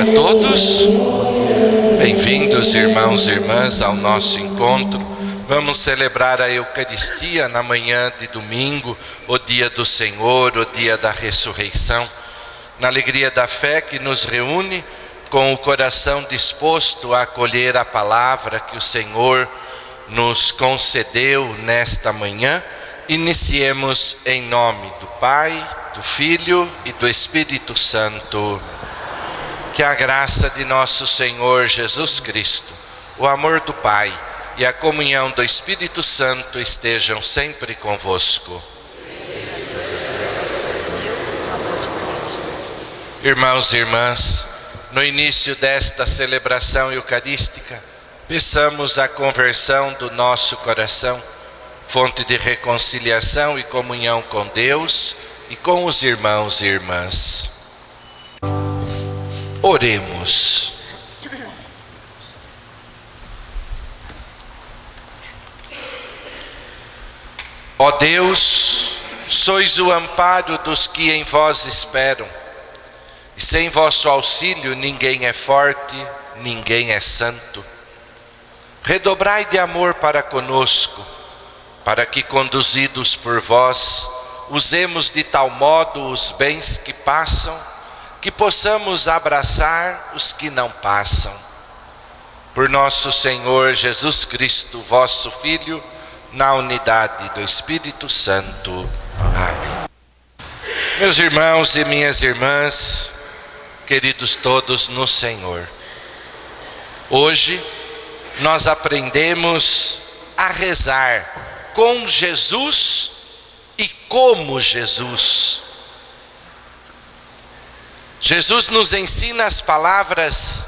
dia a todos. Bem-vindos, irmãos e irmãs, ao nosso encontro. Vamos celebrar a Eucaristia na manhã de domingo, o dia do Senhor, o dia da ressurreição. Na alegria da fé que nos reúne, com o coração disposto a acolher a palavra que o Senhor nos concedeu nesta manhã, iniciemos em nome do Pai, do Filho e do Espírito Santo. Que a graça de nosso Senhor Jesus Cristo, o amor do Pai e a comunhão do Espírito Santo estejam sempre convosco. Irmãos e irmãs, no início desta celebração eucarística, peçamos a conversão do nosso coração, fonte de reconciliação e comunhão com Deus e com os irmãos e irmãs. Oremos. Ó Deus, sois o amparo dos que em vós esperam, e sem vosso auxílio ninguém é forte, ninguém é santo. Redobrai de amor para conosco, para que, conduzidos por vós, usemos de tal modo os bens que passam, que possamos abraçar os que não passam. Por nosso Senhor Jesus Cristo, vosso Filho, na unidade do Espírito Santo. Amém. Meus irmãos e minhas irmãs, queridos todos no Senhor, hoje nós aprendemos a rezar com Jesus e como Jesus. Jesus nos ensina as palavras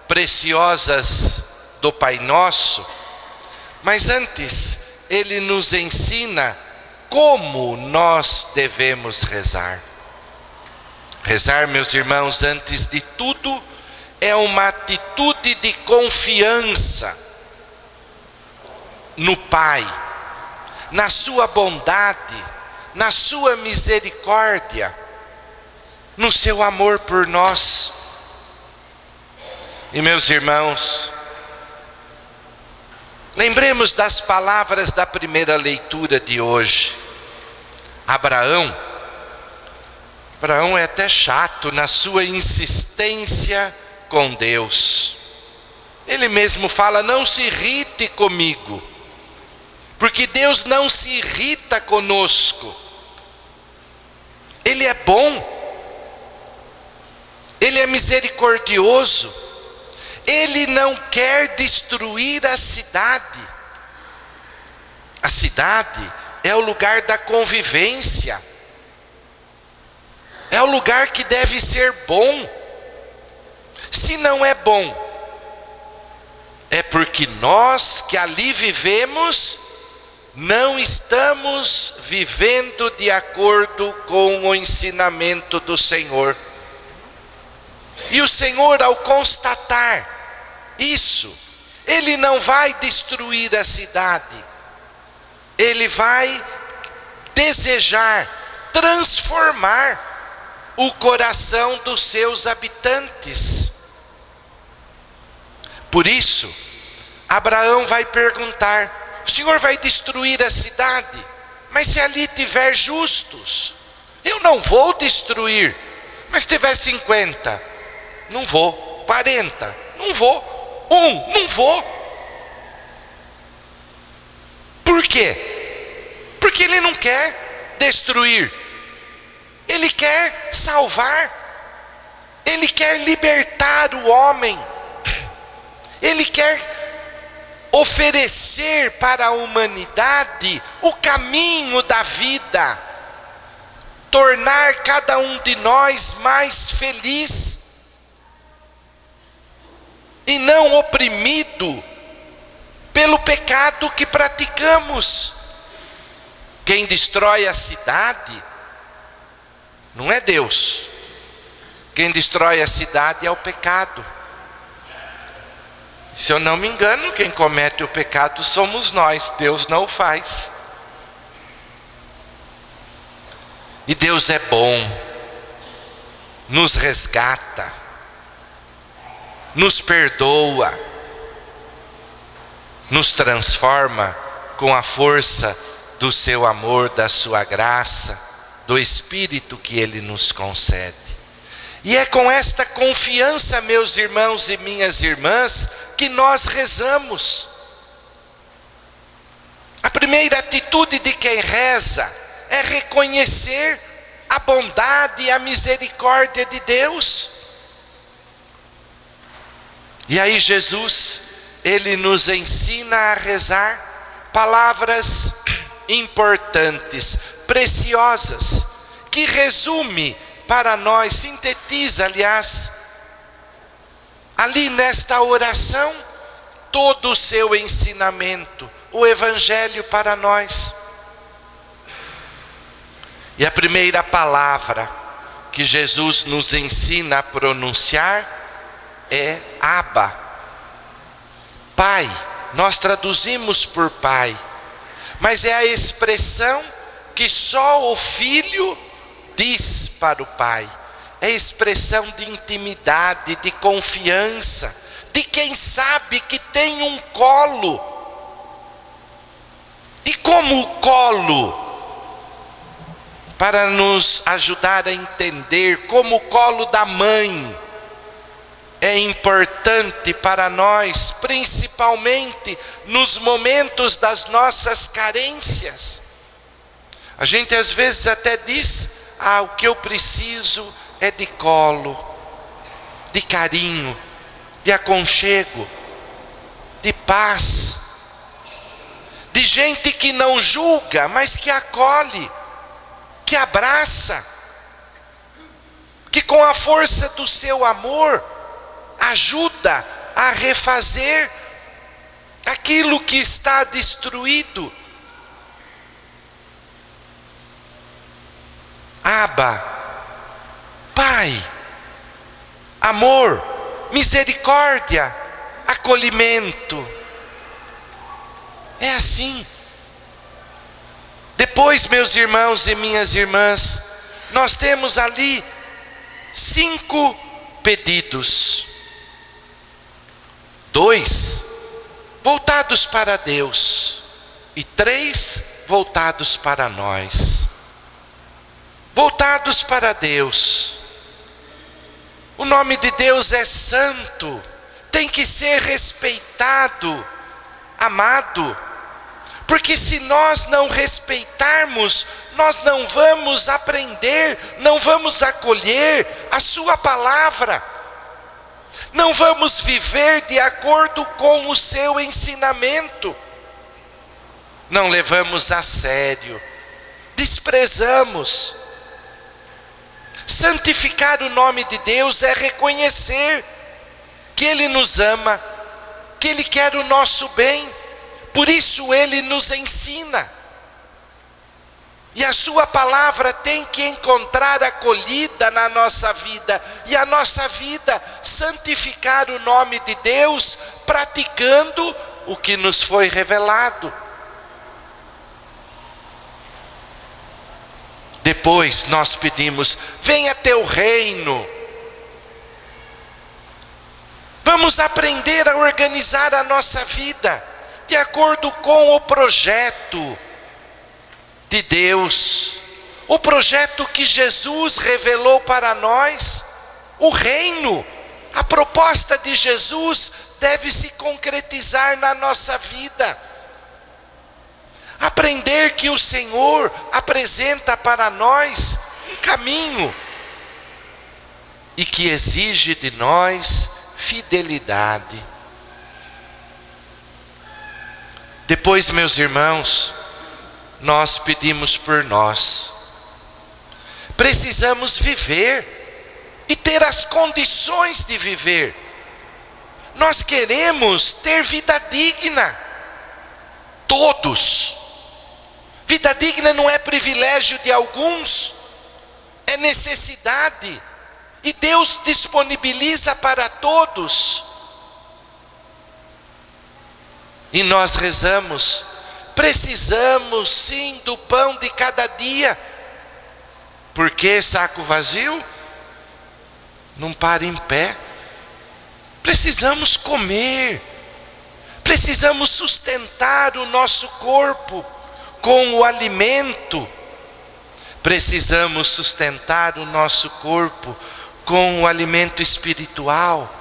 preciosas do Pai Nosso, mas antes Ele nos ensina como nós devemos rezar. Rezar, meus irmãos, antes de tudo, é uma atitude de confiança no Pai, na sua bondade, na sua misericórdia, no seu amor por nós. E meus irmãos, lembremos das palavras da primeira leitura de hoje. Abraão é até chato na sua insistência com Deus. Ele mesmo fala: não se irrite comigo, porque Deus não se irrita conosco. Ele é bom, Ele é misericordioso, Ele não quer destruir a cidade. A cidade é o lugar da convivência, é o lugar que deve ser bom. Se não é bom, é porque nós que ali vivemos não estamos vivendo de acordo com o ensinamento do Senhor. E o Senhor, ao constatar isso, Ele não vai destruir a cidade, Ele vai desejar transformar o coração dos seus habitantes. Por isso, Abraão vai perguntar: o Senhor vai destruir a cidade? Mas se ali tiver justos, eu não vou destruir. Mas se tiver 50, não vou. 40, não vou. 1, não vou. Por quê? Porque Ele não quer destruir, Ele quer salvar, Ele quer libertar o homem, Ele quer oferecer para a humanidade o caminho da vida, tornar cada um de nós mais feliz e não oprimido pelo pecado que praticamos. Quem destrói a cidade não é Deus, quem destrói a cidade é o pecado. Se eu não me engano, quem comete o pecado somos nós, Deus não o faz. E Deus é bom, nos resgata, nos perdoa, nos transforma com a força do seu amor, da sua graça, do Espírito que Ele nos concede. E é com esta confiança, meus irmãos e minhas irmãs, que nós rezamos. A primeira atitude de quem reza é reconhecer a bondade e a misericórdia de Deus. E aí Jesus, Ele nos ensina a rezar palavras importantes, preciosas, que resume para nós, sintetiza, aliás, ali nesta oração, todo o seu ensinamento, o Evangelho para nós. E a primeira palavra que Jesus nos ensina a pronunciar é Abba, Pai. Nós traduzimos por Pai, mas é a expressão que só o Filho diz para o Pai. É expressão de intimidade, de confiança, de quem sabe que tem um colo. E como o colo, para nos ajudar a entender como o colo da mãe é importante para nós, principalmente nos momentos das nossas carências. A gente às vezes até diz: o que eu preciso é de colo, de carinho, de aconchego, de paz, de gente que não julga, mas que acolhe, que abraça, que com a força do seu amor ajuda a refazer aquilo que está destruído. Abba, Pai, amor, misericórdia, acolhimento. É assim. Depois, meus irmãos e minhas irmãs, nós temos ali 5 pedidos. 2 voltados para Deus e 3 voltados para nós. Voltados para Deus. O nome de Deus é santo, tem que ser respeitado, amado. Porque se nós não respeitarmos, nós não vamos aprender, não vamos acolher a sua palavra, não vamos viver de acordo com o seu ensinamento, não levamos a sério, desprezamos. Santificar o nome de Deus é reconhecer que Ele nos ama, que Ele quer o nosso bem. Por isso Ele nos ensina. E a sua palavra tem que encontrar acolhida na nossa vida. E a nossa vida santificar o nome de Deus, praticando o que nos foi revelado. Depois nós pedimos: venha teu reino. Vamos aprender a organizar a nossa vida de acordo com o projeto de Deus, o projeto que Jesus revelou para nós. O reino, a proposta de Jesus deve se concretizar na nossa vida. Aprender que o Senhor apresenta para nós um caminho e que exige de nós fidelidade. Depois, meus irmãos, nós pedimos por nós. Precisamos viver e ter as condições de viver. Nós queremos ter vida digna, todos. Vida digna não é privilégio de alguns, é necessidade. E Deus disponibiliza para todos. E nós rezamos: precisamos sim do pão de cada dia. Porque saco vazio não para em pé. Precisamos comer, precisamos sustentar o nosso corpo com o alimento, precisamos sustentar o nosso corpo com o alimento espiritual.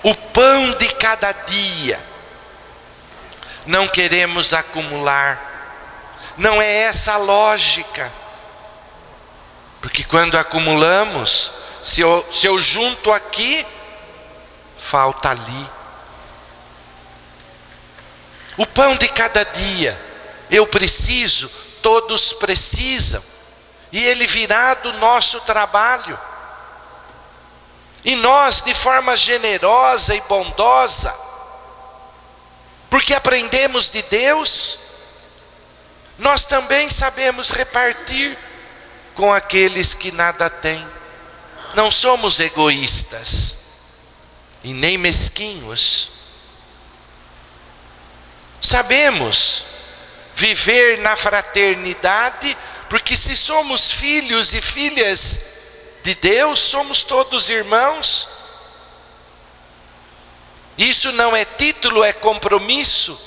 O pão de cada dia. Não queremos acumular. Não é essa a lógica. Porque quando acumulamos, se eu junto aqui, falta ali. O pão de cada dia. Eu preciso, todos precisam. E ele virá do nosso trabalho. E nós, de forma generosa e bondosa, porque aprendemos de Deus, nós também sabemos repartir com aqueles que nada têm. Não somos egoístas e nem mesquinhos. Sabemos viver na fraternidade, porque se somos filhos e filhas de Deus, somos todos irmãos. Isso não é título, é compromisso.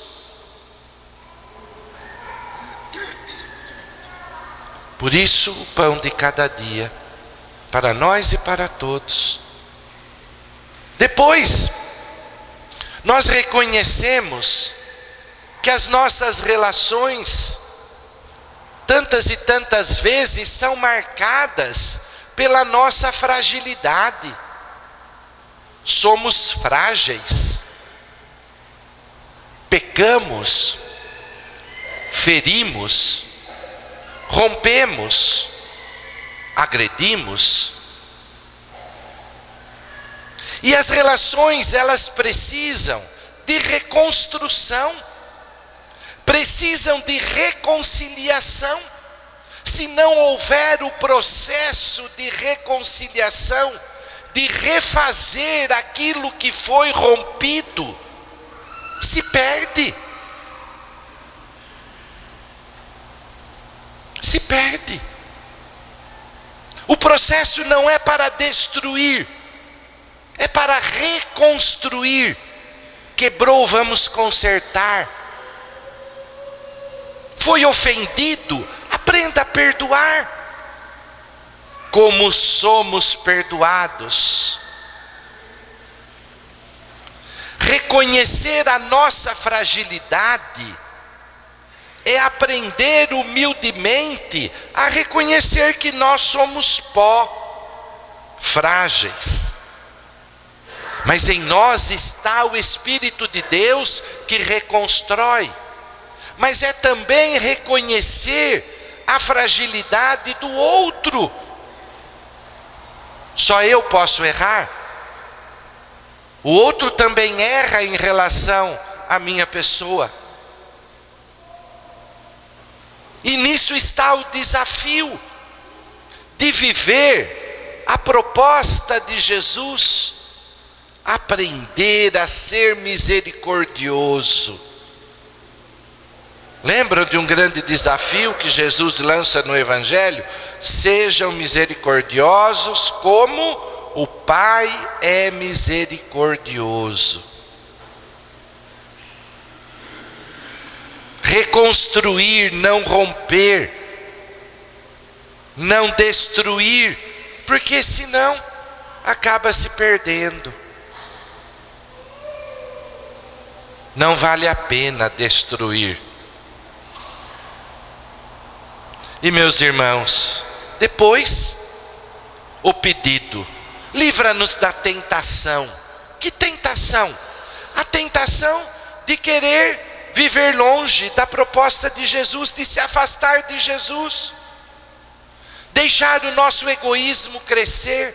Por isso, o pão de cada dia, para nós e para todos. Depois, nós reconhecemos que as nossas relações, tantas e tantas vezes, são marcadas pela nossa fragilidade. Somos frágeis, pecamos, ferimos, rompemos, agredimos. E as relações, elas precisam de reconstrução, precisam de reconciliação. Se não houver o processo de reconciliação, de refazer aquilo que foi rompido, se perde. Se perde. O processo não é para destruir, é para reconstruir. Quebrou, vamos consertar. Foi ofendido, aprenda a perdoar. Como somos perdoados. Reconhecer a nossa fragilidade é aprender humildemente a reconhecer que nós somos pó, frágeis. Mas em nós está o Espírito de Deus que reconstrói. Mas é também reconhecer a fragilidade do outro. Só eu posso errar. O outro também erra em relação à minha pessoa. E nisso está o desafio de viver a proposta de Jesus, aprender a ser misericordioso. Lembram de um grande desafio que Jesus lança no Evangelho? Sejam misericordiosos como o Pai é misericordioso. Reconstruir, não romper, não destruir, porque senão acaba se perdendo. Não vale a pena destruir. E meus irmãos, depois, o pedido: livra-nos da tentação. Que tentação? A tentação de querer viver longe da proposta de Jesus, de se afastar de Jesus, deixar o nosso egoísmo crescer,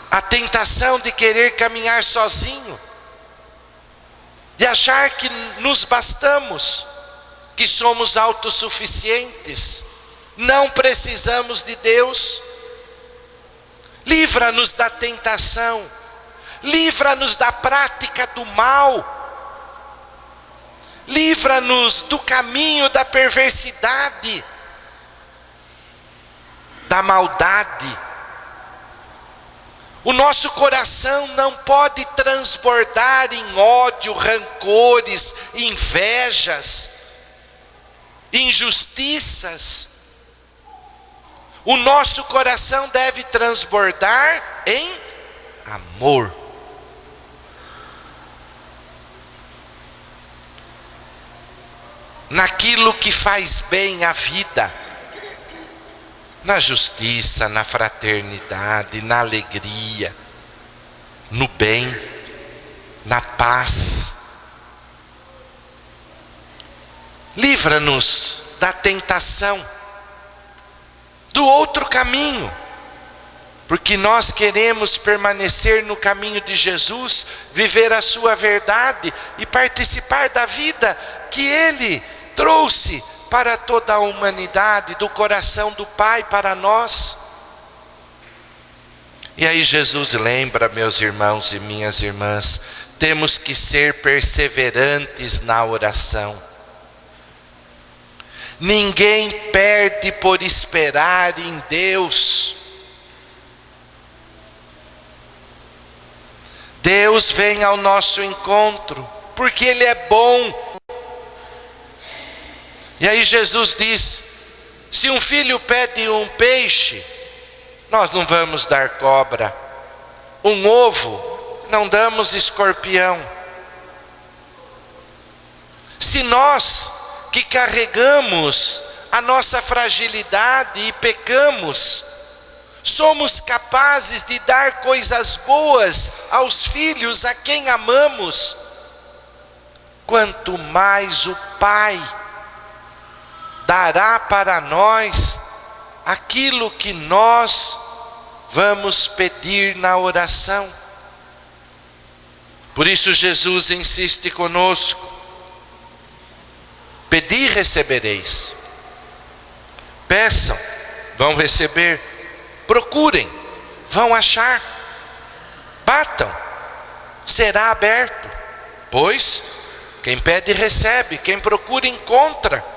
a tentação de querer caminhar sozinho, de achar que nos bastamos, que somos autossuficientes, não precisamos de Deus. Livra-nos da tentação, livra-nos da prática do mal, livra-nos do caminho da perversidade, da maldade, O nosso coração não pode transbordar em ódio, rancores, invejas, injustiças. O nosso coração deve transbordar em amor. Naquilo que faz bem à vida, na justiça, na fraternidade, na alegria, no bem, na paz. Livra-nos da tentação, do outro caminho, porque nós queremos permanecer no caminho de Jesus, viver a sua verdade e participar da vida que Ele trouxe para toda a humanidade, do coração do Pai para nós. E aí Jesus lembra, meus irmãos e minhas irmãs, temos que ser perseverantes na oração. Ninguém perde por esperar em Deus. Deus vem ao nosso encontro, porque Ele é bom. E aí Jesus diz, se um filho pede um peixe, nós não vamos dar cobra. Um ovo, não damos escorpião. Se nós que carregamos a nossa fragilidade e pecamos, somos capazes de dar coisas boas aos filhos a quem amamos, quanto mais o Pai dará para nós aquilo que nós vamos pedir na oração. Por isso Jesus insiste conosco: pedi e recebereis. Peçam, vão receber. Procurem, vão achar. Batam, será aberto. Pois quem pede recebe, quem procura encontra.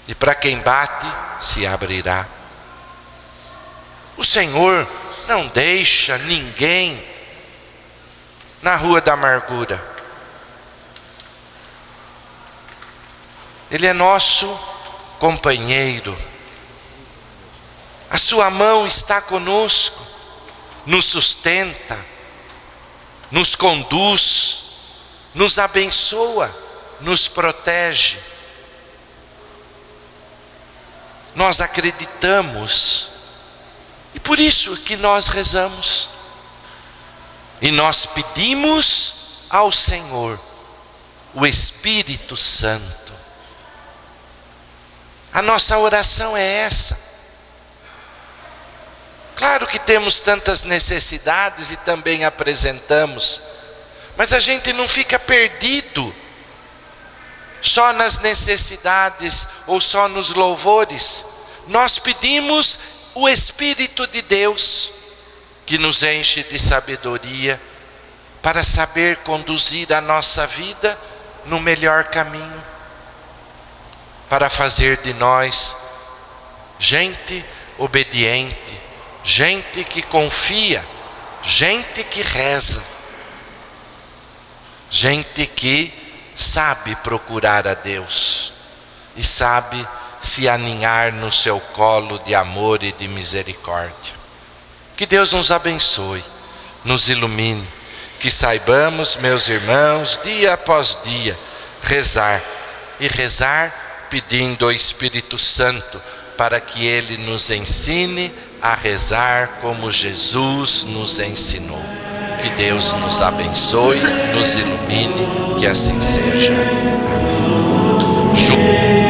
E para quem bate, se abrirá. O Senhor não deixa ninguém na rua da amargura. Ele é nosso companheiro. A sua mão está conosco, nos sustenta, nos conduz, nos abençoa, nos protege. Nós acreditamos, e por isso que nós rezamos. E nós pedimos ao Senhor o Espírito Santo. A nossa oração é essa. Claro que temos tantas necessidades e também apresentamos, mas a gente não fica perdido só nas necessidades ou só nos louvores. Nós pedimos o Espírito de Deus, que nos enche de sabedoria para saber conduzir a nossa vida no melhor caminho, para fazer de nós gente obediente, gente que confia, gente que reza, gente que sabe procurar a Deus e sabe se aninhar no seu colo de amor e de misericórdia. Que Deus nos abençoe, nos ilumine, que saibamos, meus irmãos, dia após dia, rezar e rezar pedindo ao Espírito Santo para que Ele nos ensine a rezar como Jesus nos ensinou. Que Deus nos abençoe, nos ilumine, que assim seja. Amém.